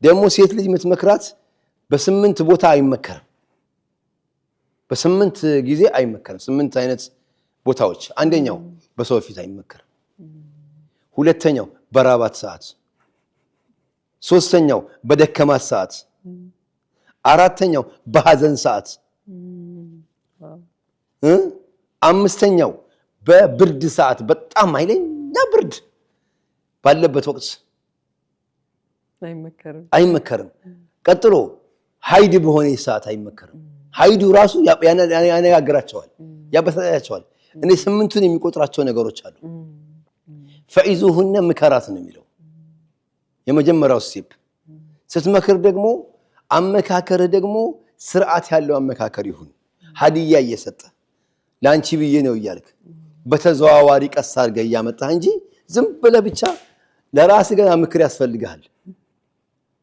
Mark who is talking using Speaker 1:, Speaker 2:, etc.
Speaker 1: ደግሞ ሴት ልጅ የምትመክራት በስምንት ቦታ አይመከርም በስምንት ጊዜ አይመከርም ስምንት አይነት ቦታዎች አንደኛው በሰው ፊት አይመከርም ሁለተኛው በራባት ሰዓት ሶስተኛው በደከማት ሰዓት አራተኛው በሐዘን ሰዓት አምስተኛው በብርድ ሰዓት በጣም ኃይለኛ ብርድ ባለበት ወቅት አይመከርም ቀጥሎ ሀይድ በሆነ ሰዓት አይመከርም ሀይዱ ራሱ ያነጋግራቸዋል ያበሳጫቸዋል እኔ ስምንቱን የሚቆጥራቸው ነገሮች አሉ ፈኢዙሁነ ምከራት ነው የሚለው የመጀመሪያው ስቴፕ ስትመክር ደግሞ አመካከር ደግሞ ስርዓት ያለው አመካከር ይሁን ሀዲያ እየሰጠ ላንቺ ብዬ ነው ይያልክ በተዘዋዋሪ ቀስ አድርገህ ያመጣህ እንጂ ዝም ብለህ ብቻ ለራስህ ገና ምክር ያስፈልጋል